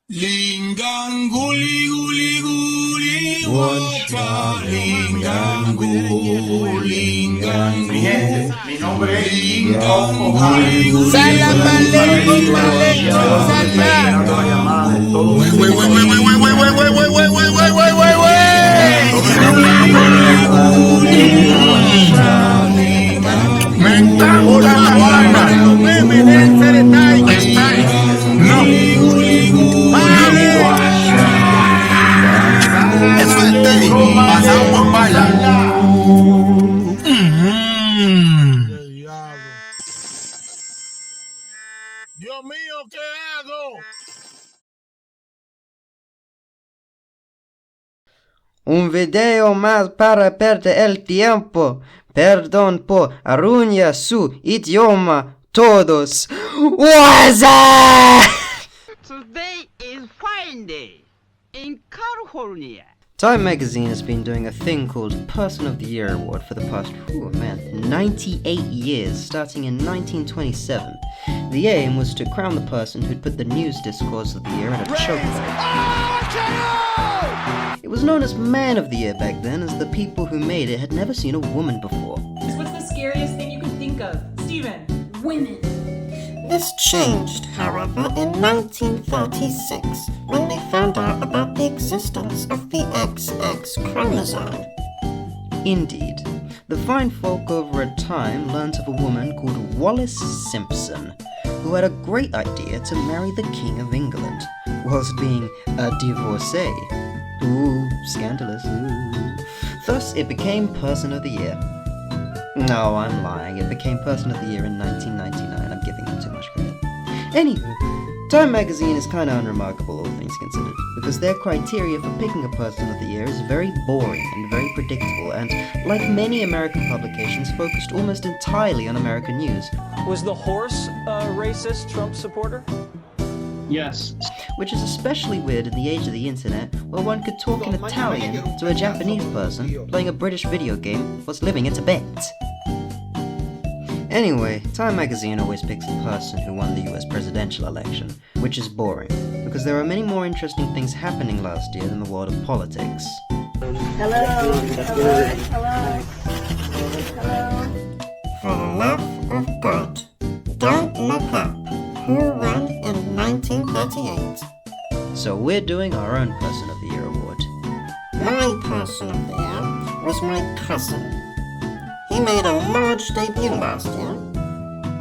Linganguli, guli, guli, wacha. Linganguli, Mi gente, mi nombre es Ging. Salam aleikum, aleikum salam. Dios mío, ¿qué hago? Un video más para perder el tiempo. Perdón por arruinar su idioma. Todos. Today is fine day in California. Time magazine has been doing a thing called Person of the Year Award for the past, 98 years, starting in 1927. The aim was to crown the person who'd put the news discourse of the year in a chokehold. It was known as Man of the Year back then, as the people who made it had never seen a woman before. What's the scariest thing you can think of? Steven. Women. This changed, however, in 1936, when they found out about the existence of the XX chromosome. Indeed, the fine folk over a time learnt of a woman called Wallis Simpson, who had a great idea to marry the King of England, whilst being a divorcee. Ooh, scandalous, ooh. Thus, it became Person of the Year. No, I'm lying. It became Person of the Year in 1999. I'm giving them too much credit. Anywho, Time magazine is kinda unremarkable, all things considered, because their criteria for picking a Person of the Year is very boring and very predictable, and, like many American publications, focused almost entirely on American news. Was the horse a racist Trump supporter? Yes. Which is especially weird in the age of the internet, where one could talk in Italian to a Japanese person playing a British video game whilst living in Tibet. Anyway, Time magazine always picks the person who won the US presidential election, which is boring, because there are many more interesting things happening last year than the world of politics. For the love of God, don't look up who won in 1938. So we're doing our own Person of the Year award. My Person of the Year was my cousin. He made a large debut last year.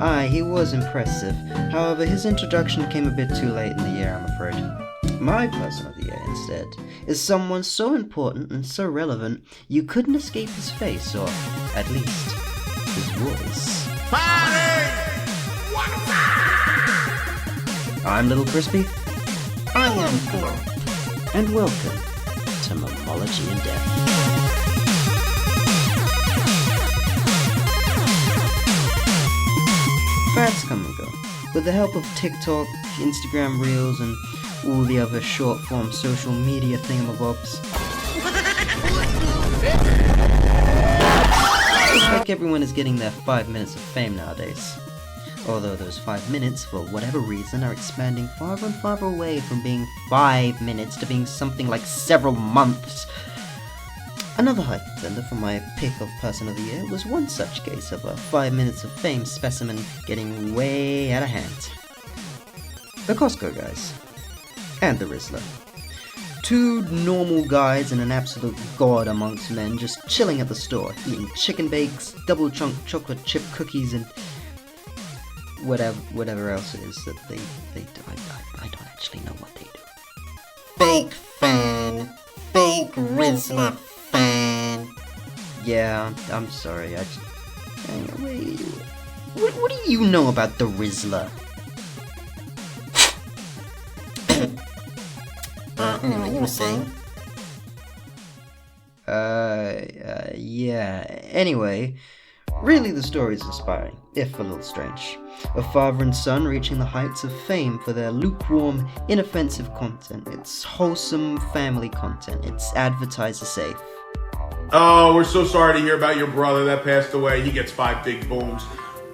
Aye, he was impressive. However, his introduction came a bit too late in the year, I'm afraid. My Person of the Year, instead, is someone so important and so relevant you couldn't escape his face, or at least his voice. I'm Little Crispy, I am Blue. and welcome to Memology in Depth. Fads come and go. With the help of TikTok, Instagram Reels, and all the other short-form social media thingamabobs. It's like everyone is getting their 5 minutes of fame nowadays. Although those 5 minutes, for whatever reason, are expanding farther and farther away from being 5 minutes to being something like several months. Another high contender for my pick of Person of the Year was one such case of a 5 minutes of fame specimen getting way out of hand. The Costco guys. And the Rizzler. Two normal guys and an absolute god amongst men just chilling at the store, eating chicken bakes, double chunk chocolate chip cookies, and whatever else it is that they do. I don't actually know what they do. Fake fan. Fake Rizzler fan. Yeah, I'm sorry, wait, what do you know about the Rizzler? Anyway, you were saying? Yeah. Anyway, really the story is inspiring, if a little strange. A father and son reaching the heights of fame for their lukewarm, inoffensive content. It's wholesome family content. It's advertiser safe. Oh, we're so sorry to hear about your brother that passed away. He gets 5 big booms.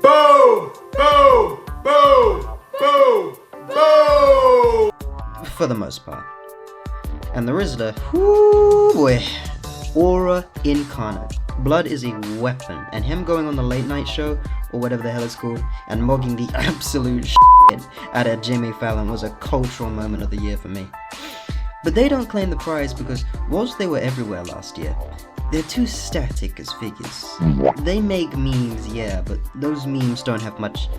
Boom! Boom! Boom! Boom! Boom! for the most part. And the Rizzler, whoo boy, aura incarnate. Blood is a weapon, and him going on the late night show, or whatever the hell it's called, and mogging the absolute shit out of Jimmy Fallon was a cultural moment of the year for me. But they don't claim the prize because whilst they were everywhere last year, they're too static as figures. They make memes, yeah, but those memes don't have much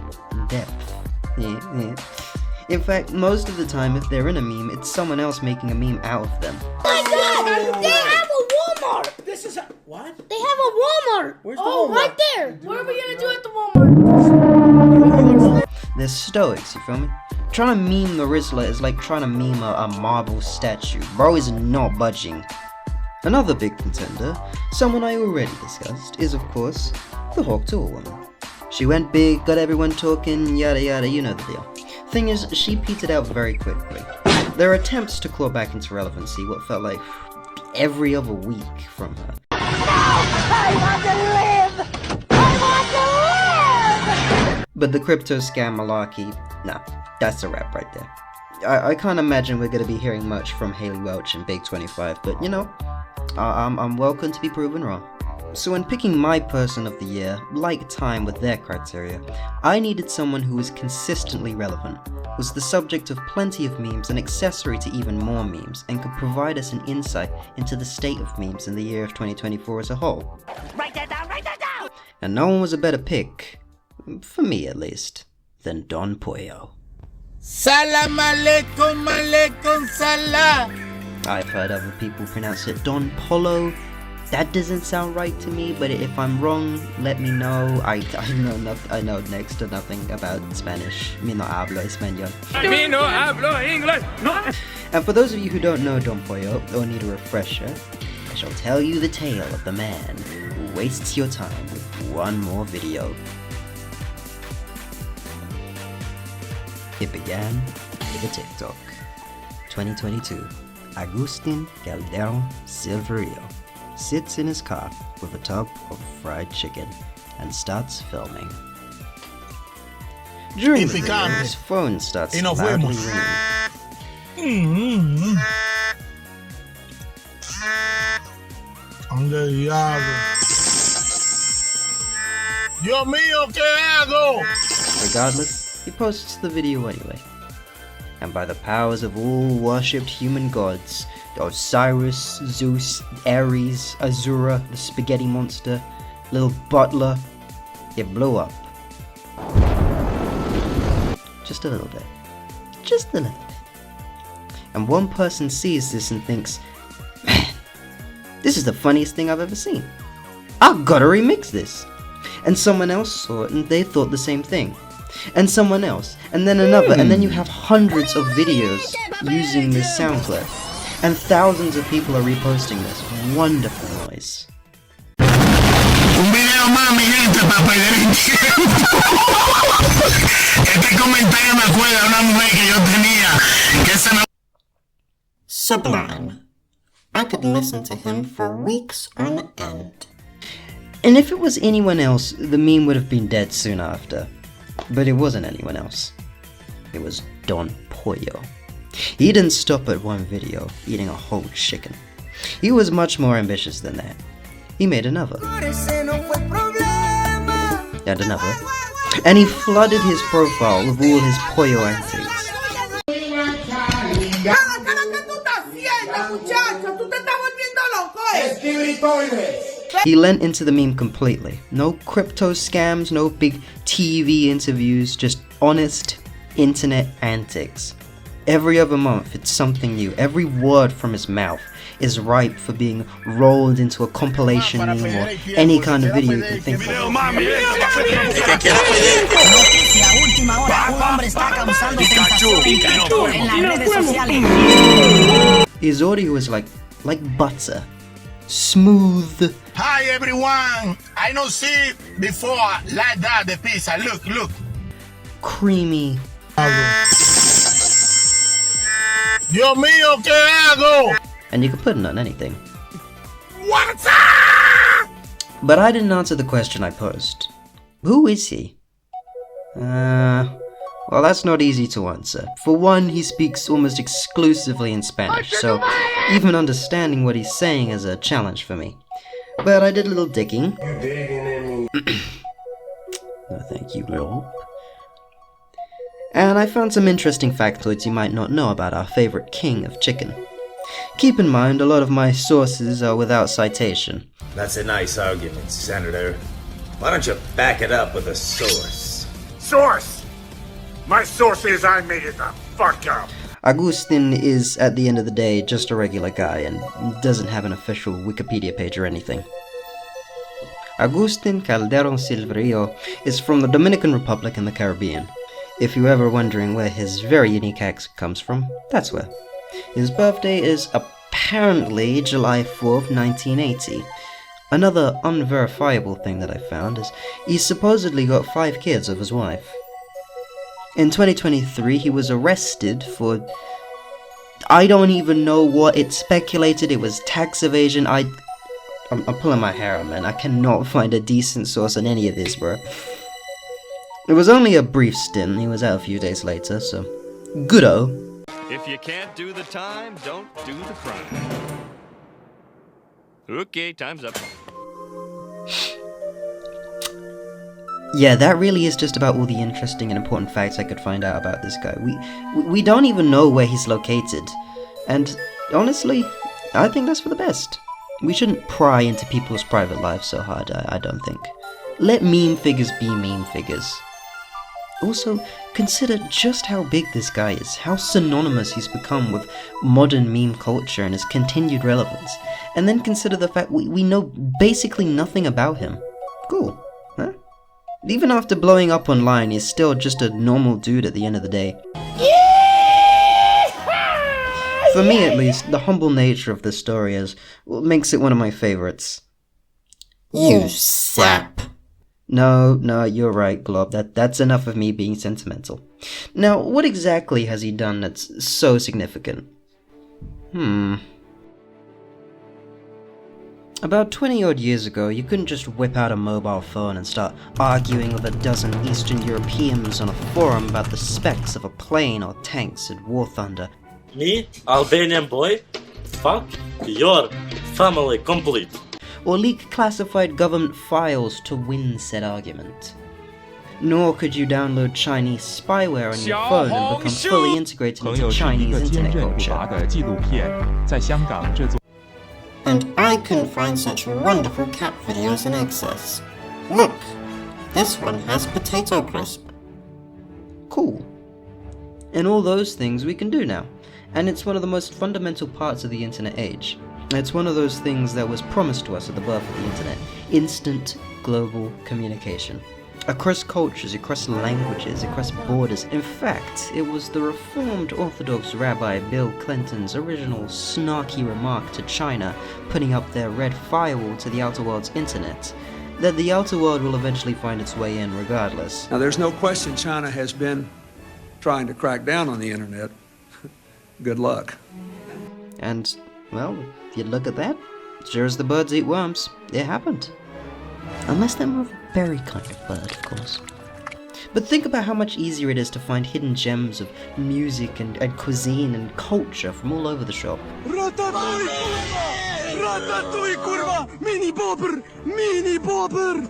depth. Yeah. In fact, most of the time, if they're in a meme, it's someone else making a meme out of them. Oh my God! They have a Walmart! This is a what? They have a Walmart! Where's the Walmart? Right there! What are we gonna do at the Walmart? They're stoics, you feel me? Trying to meme the Rizzler is like trying to meme a marble statue. Bro is not budging. Another big contender, someone I already discussed, is of course, the Hawk Tour woman. She went big, got everyone talking, yada yada, you know the deal. Thing is, she petered out very quickly. There are attempts to claw back into relevancy what felt like every other week from her. No! I want to live! I want to live! But the crypto scam malarkey, nah, that's a wrap right there. I can't imagine we're gonna be hearing much from Haley Welch and Big 25, but you know, I'm welcome to be proven wrong. So when picking my person of the year, like time with their criteria, I needed someone who was consistently relevant, was the subject of plenty of memes, an accessory to even more memes, and could provide us an insight into the state of memes in the year of 2024 as a whole. Write that down! Write that down! And no one was a better pick, for me at least, than Don Pollo. Salam alaikum, alaikum salam. I've heard other people pronounce it Don Pollo. That doesn't sound right to me, but if I'm wrong, let me know. I know next to nothing about Spanish. Mi no hablo español. Mi no hablo inglés. No. And for those of you who don't know Don Pollo, or need a refresher, I shall tell you the tale of the man who wastes your time with one more video. It began with a TikTok. 2022. Agustin Calderon Silverio sits in his car with a tub of fried chicken and starts filming. During the video, his phone starts loudly ringing. Dios mío, ¿qué hago? Regardless, he posts the video anyway. And by the powers of all worshipped human gods, Osiris, Zeus, Ares, Azura, the spaghetti monster, little Butler, it blew up. Just a little bit. Just a little bit. And one person sees this and thinks, man, this is the funniest thing I've ever seen. I've gotta remix this. And someone else saw it and they thought the same thing. And someone else, and then another, and then you have hundreds of videos using this sound clip. And thousands of people are reposting this wonderful noise. Un video más, mi gente, para perder el tiempo. Este comentario me acuerda a una mujer que yo tenía, que se me... Sublime. I could listen to him for weeks on end. And if it was anyone else, the meme would have been dead soon after. But it wasn't anyone else. It was Don Pollo. He didn't stop at one video, eating a whole chicken. He was much more ambitious than that. He made another. And another. And he flooded his profile with all his pollo antics. He lent into the meme completely. No crypto scams, no big TV interviews, just honest internet antics. Every other month it's something new. Every word from his mouth is ripe for being rolled into a compilation meme or any kind of video you can think of. His audio is like butter. Smooth. Hi everyone. I don't see before like that the pizza. Look. Creamy. Dios mío, ¿qué hago? And you can put it on anything. What's up? But I didn't answer the question I posed. Who is he? Well, Well, that's not easy to answer. For one, he speaks almost exclusively in Spanish, so even understanding what he's saying is a challenge for me. But I did a little digging. You digging in me? No, thank you, Lord. And I found some interesting factoids you might not know about our favorite king of chicken. Keep in mind, a lot of my sources are without citation. That's a nice argument, Senator. Why don't you back it up with a source? Source! My source is I made it the fuck up. Agustin is, at the end of the day, just a regular guy and doesn't have an official Wikipedia page or anything. Agustin Calderon Silverio is from the Dominican Republic in the Caribbean. If you're ever wondering where his very unique accent comes from, that's where. His birthday is apparently July 4th, 1980. Another unverifiable thing that I found is he supposedly got 5 kids of his wife. In 2023, he was arrested for... I don't even know what it speculated. It was tax evasion. I'm pulling my hair out, man. I cannot find a decent source on any of this, bro. It was only a brief stint. He was out a few days later, so... Good-o. If you can't do the time, don't do the crime. Okay, time's up. Yeah, that really is just about all the interesting and important facts I could find out about this guy. We don't even know where he's located. And honestly, I think that's for the best. We shouldn't pry into people's private lives so hard, I don't think. Let meme figures be meme figures. Also, consider just how big this guy is, how synonymous he's become with modern meme culture and his continued relevance. And then consider the fact we know basically nothing about him. Cool, huh? Even after blowing up online, he's still just a normal dude at the end of the day. For me at least, the humble nature of this story is what makes it one of my favorites. You sap. No, you're right, Glob. That's enough of me being sentimental. Now, what exactly has he done that's so significant? About 20-odd years ago, you couldn't just whip out a mobile phone and start arguing with a dozen Eastern Europeans on a forum about the specs of a plane or tanks at War Thunder. Me, Albanian boy? Fuck your family complete. Or leak classified government files to win said argument. Nor could you download Chinese spyware on your phone and become fully integrated into Chinese internet culture. And I couldn't find such wonderful cat videos in excess. Look, this one has potato crisp. Cool. And all those things we can do now. And it's one of the most fundamental parts of the internet age. It's one of those things that was promised to us at the birth of the internet. Instant global communication. Across cultures, across languages, across borders. In fact, it was the Reformed Orthodox Rabbi Bill Clinton's original snarky remark to China, putting up their red firewall to the outer world's internet, that the outer world will eventually find its way in regardless. Now, there's no question China has been trying to crack down on the internet. Good luck. And, well, if you look at that, sure as the birds eat worms, it happened. Unless they're more of a berry kind of bird, of course. But think about how much easier it is to find hidden gems of music and cuisine and culture from all over the shop. Ratatouille, kurwa! Mini bobber! Mini bobber!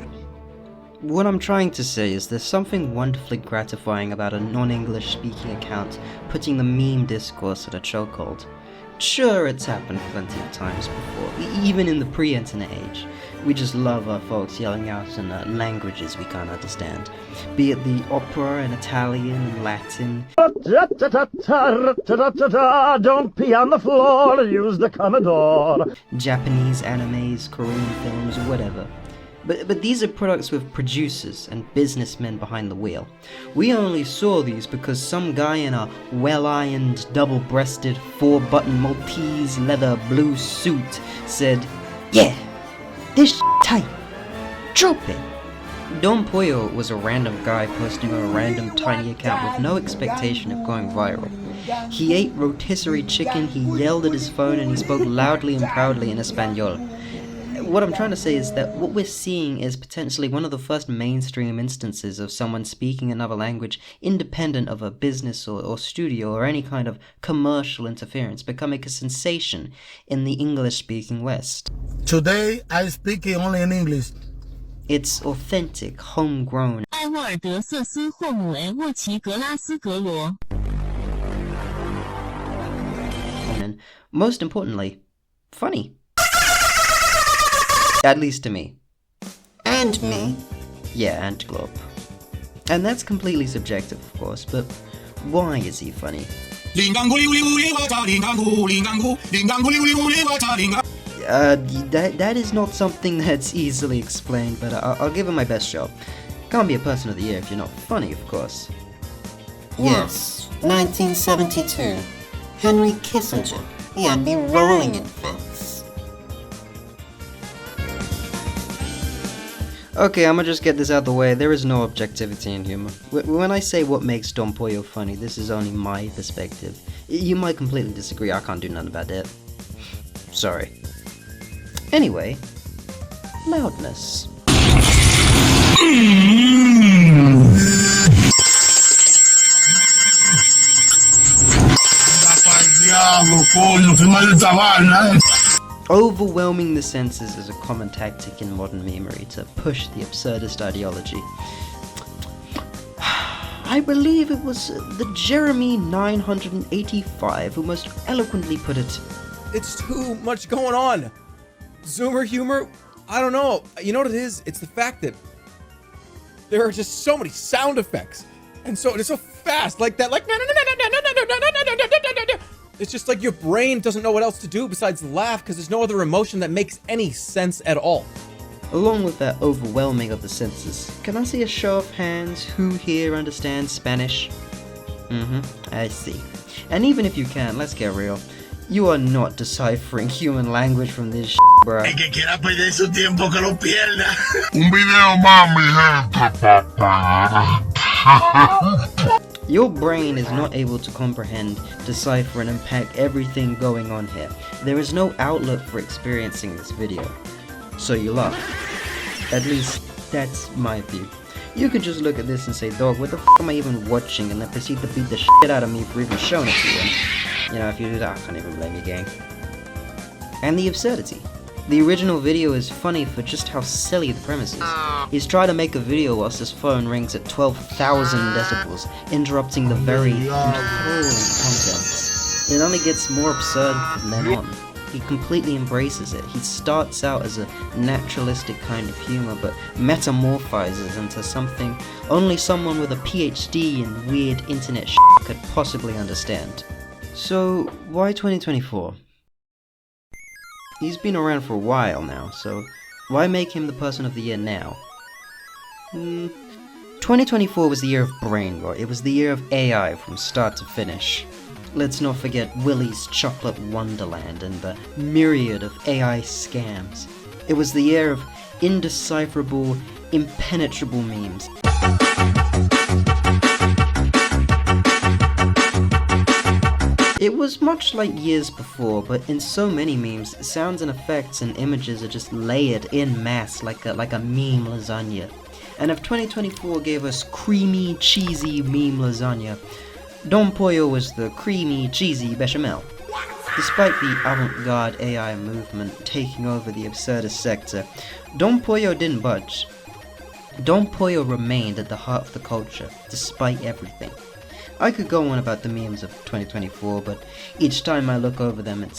What I'm trying to say is there's something wonderfully gratifying about a non-English speaking account putting the meme discourse at a chokehold. Sure, it's happened plenty of times before, even in the pre-internet age. We just love our folks yelling out in languages we can't understand, be it the opera in Italian and Latin. Don't pee on the floor, use the Commodore. Japanese animes, Korean films, whatever. But these are products with producers and businessmen behind the wheel. We only saw these because some guy in a well-ironed, double-breasted, 4-button Maltese leather blue suit said, "Yeah, this tight. Drop it." Don Pollo was a random guy posting on a random tiny account with no expectation of going viral. He ate rotisserie chicken, he yelled at his phone, and he spoke loudly and proudly in Espanol. what I'm trying to say is that what we're seeing is potentially one of the first mainstream instances of someone speaking another language independent of a business or studio or any kind of commercial interference becoming a sensation in the English-speaking West. Today, I speak only in English. It's authentic, homegrown, and most importantly, funny. At least to me. And me. Yeah, and Glob. And that's completely subjective, of course, but why is he funny? That is not something that's easily explained, but I'll give him my best shot. Can't be a person of the year if you're not funny, of course. Yes, 1972. Henry Kissinger. He had me rolling in facts. Okay, I'ma just get this out the way. There is no objectivity in humor. When I say what makes Don Pollo funny, this is only my perspective. You might completely disagree, I can't do nothing about that. Sorry. Anyway, loudness. Overwhelming the senses is a common tactic in modern memery to push the absurdist ideology. I believe it was the Jeremy 985 who most eloquently put it. It's too much going on. Zoomer humor? I don't know. You know what it is? It's the fact that there are just so many sound effects. And so it's so fast, like that, like it's just like your brain doesn't know what else to do besides laugh because there's no other emotion that makes any sense at all. Along with that overwhelming of the senses, can I see a show of hands who here understands Spanish? I see. And even if you can, let's get real. You are not deciphering human language from this shit, bro. El que quiera perder su tiempo que lo pierda. Un video más, mi gente. Your brain is not able to comprehend, decipher, and unpack everything going on here. There is no outlet for experiencing this video. So you laugh. At least, that's my view. You could just look at this and say, dog, what the f am I even watching? And then proceed to beat the shit out of me for even showing it to you. And, you know, if you do that, I can't even blame you, gang. And the absurdity. The original video is funny for just how silly the premise is. He's trying to make a video whilst his phone rings at 12,000 decibels, interrupting the very enthralling content. It only gets more absurd from then on. He completely embraces it. He starts out as a naturalistic kind of humor, but metamorphizes into something only someone with a PhD in weird internet shit could possibly understand. So, why 2024? He's been around for a while now, so why make him the person of the year now? 2024 was the year of brain rot. It was the year of AI from start to finish. Let's not forget Willy's Chocolate Wonderland and the myriad of AI scams. It was the year of indecipherable, impenetrable memes. It was much like years before, but in so many memes, sounds and effects and images are just layered in mass like a meme lasagna. And if 2024 gave us creamy, cheesy meme lasagna, Don Pollo was the creamy, cheesy bechamel. Despite the avant-garde AI movement taking over the absurdist sector, Don Pollo didn't budge. Don Pollo remained at the heart of the culture, despite everything. I could go on about the memes of 2024, but each time I look over them, it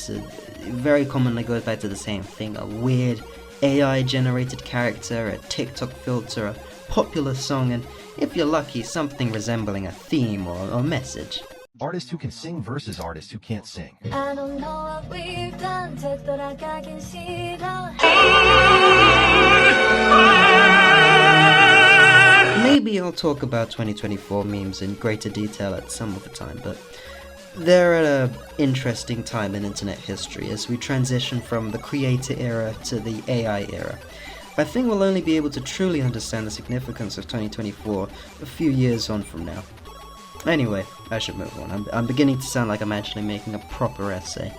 very commonly goes back to the same thing. A weird AI-generated character, a TikTok filter, a popular song, and if you're lucky, something resembling a theme or message. Artists who can sing versus artists who can't sing. I don't know what we've done, Maybe I'll talk about 2024 memes in greater detail at some other time, but they're at an interesting time in internet history as we transition from the creator era to the AI era. I think we'll only be able to truly understand the significance of 2024 a few years on from now. Anyway, I should move on. I'm beginning to sound like I'm actually making a proper essay.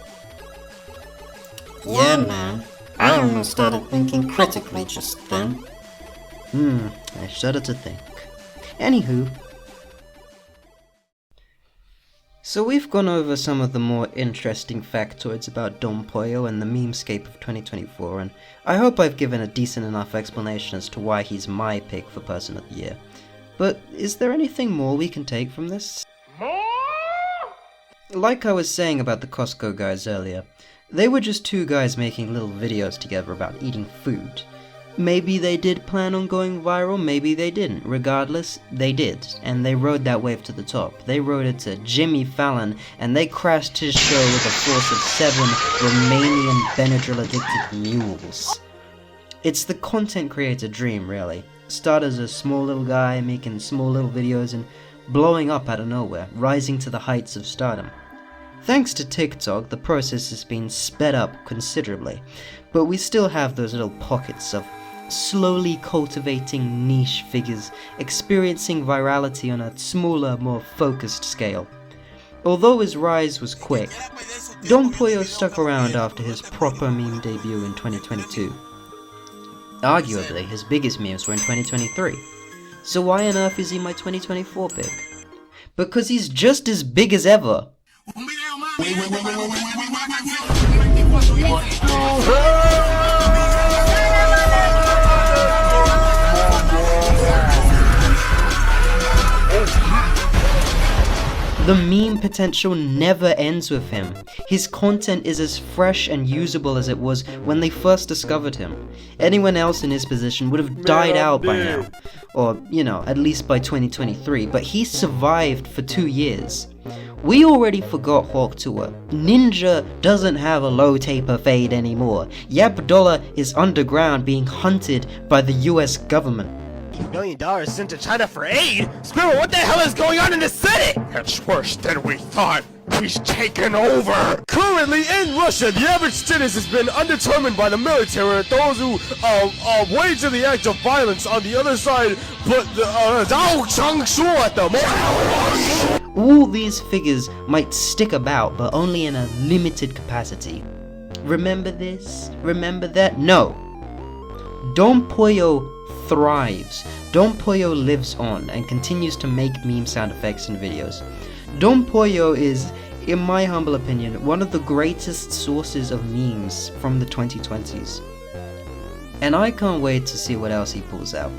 Yeah, man. I only started thinking critically just then. I shudder to think. Anywho. So we've gone over some of the more interesting factoids about Don Pollo and the memescape of 2024, and I hope I've given a decent enough explanation as to why he's my pick for Person of the Year. But is there anything more we can take from this? Like I was saying about the Costco guys earlier, they were just two guys making little videos together about eating food. Maybe they did plan on going viral, maybe they didn't. Regardless, they did, and they rode that wave to the top. They rode it to Jimmy Fallon, and they crashed his show with a force of 7 Romanian Benadryl-addicted mules. It's the content creator dream, really. Start as a small little guy making small little videos and blowing up out of nowhere, rising to the heights of stardom. Thanks to TikTok, the process has been sped up considerably, but we still have those little pockets of slowly cultivating niche figures, experiencing virality on a smaller, more focused scale. Although his rise was quick, Don Pollo stuck around after his proper meme debut in 2022. Arguably, his biggest memes were in 2023. So why on earth is he my 2024 pick? Because he's just as big as ever. The meme potential never ends with him. His content is as fresh and usable as it was when they first discovered him. Anyone else in his position would have died out by now. Or, at least by 2023, but he survived for 2 years. We already forgot Hawk Tour. Ninja doesn't have a low taper fade anymore. Yap Dollar is underground being hunted by the US government. $1 million sent to China for aid? Squirrel, what the hell is going on in the city? It's worse than we thought. He's taken over. Currently in Russia, the average status has been undetermined by the military and those who wage the act of violence on the other side, but all these figures might stick about, but only in a limited capacity. Remember this? Remember that? No. Don Pollo thrives. Don Pollo lives on and continues to make meme sound effects and videos. Don Pollo is, in my humble opinion, one of the greatest sources of memes from the 2020s. And I can't wait to see what else he pulls out.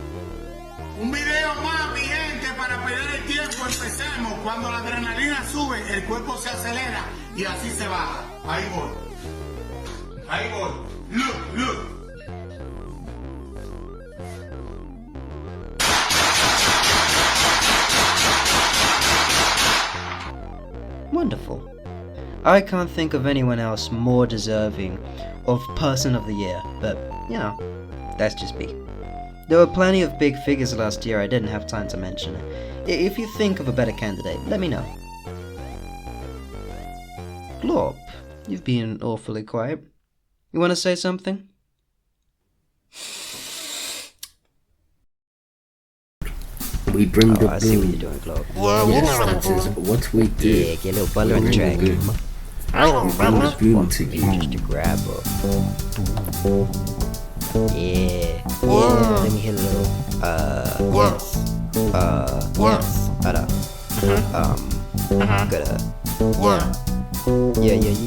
Un video más, mi gente, para perder el tiempo. Empecemos. Cuando la adrenalina sube, el cuerpo se acelera y así se baja. Ahí voy. Ahí voy. Look. Wonderful. I can't think of anyone else more deserving of Person of the Year, but, that's just me. There were plenty of big figures last year I didn't have time to mention. If you think of a better candidate, let me know. Glorp, you've been awfully quiet. You want to say something? We bring the I see what you're doing, Glorp. Yes, that is what we do. Yeah, get a little Butler in track. Boom to you. Just to grab her. Yeah. Let me hit a little. Yes. Yes.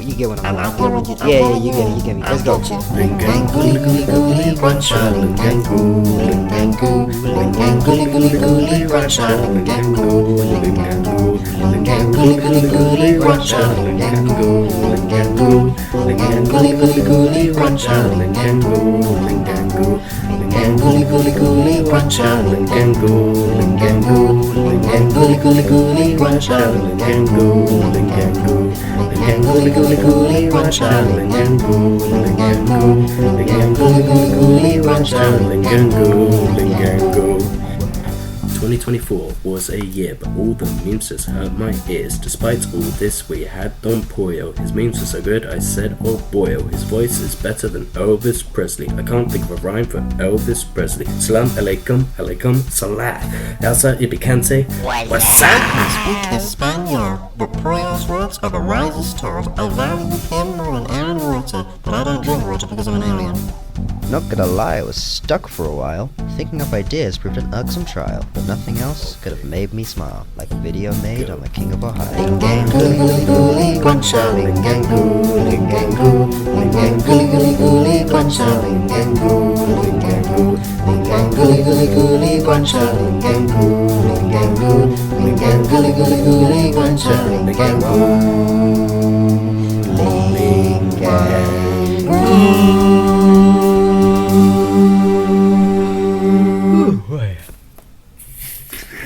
You get what I'm saying. Yeah, you get me. Let's go. Linganguli, guli, guli, racha, lingangu, lingangu, linganguli, guli, guli, racha, lingangu, lingangu, linganguli, guli, guli, racha, lingangu, lingangu, linganguli, guli, guli, racha, lingangu, lingangu, linganguli, guli, guli, racha, lingangu, lingangu, linganguli, guli, guli, racha, lingangu, lingangu, linganguli, guli, guli, racha, lingangu, lingangu, linganguli, guli, guli, racha, lingangu, lingangu. 2024 was a year, but all the memes just hurt my ears. Despite all this, we had Don Pollo. His memes were so good, I said, oh boyo. His voice is better than Elvis Presley. I can't think of a rhyme for Elvis Presley. Salam alaikum, salah. Elsa Ibicante, what's up? I speak Espanol. The Pollo's words are the wisest told. I value him more than air and water, but I don't drink water because I'm an alien. Not gonna lie, I was stuck for a while. Thinking up ideas proved an irksome trial, but nothing else could have made me smile, like a video made on the King of Ohio. Linganguli goolie guancha, linganguli, linganguli, linganguli goolie guancha, linganguli, linganguli, linganguli goolie guancha, linganguli, linganguli, linganguli goolie guancha, linganguli,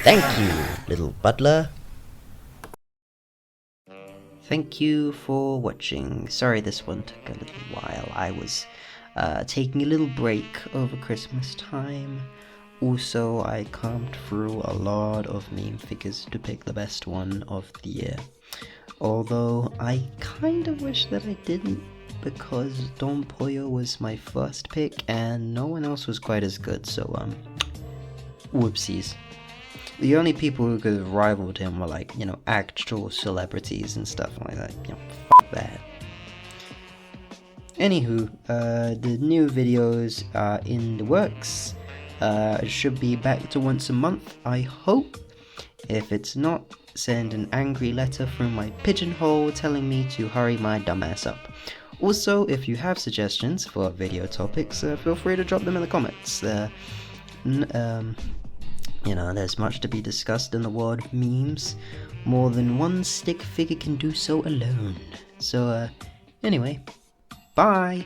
Thank you, little Butler. Thank you for watching. Sorry this one took a little while. I was taking a little break over Christmas time. Also, I combed through a lot of meme figures to pick the best one of the year. Although, I kind of wish that I didn't, because Don Pollo was my first pick and no one else was quite as good, so whoopsies. The only people who could have rivaled him were like, you know, actual celebrities and stuff like that. You know, fuck that. Anywho, the new videos are in the works. Should be back to once a month, I hope. If it's not, send an angry letter through my pigeonhole telling me to hurry my dumbass up. Also, if you have suggestions for video topics, feel free to drop them in the comments. You know, there's much to be discussed in the world of memes. More than one stick figure can do so alone. So, anyway, bye!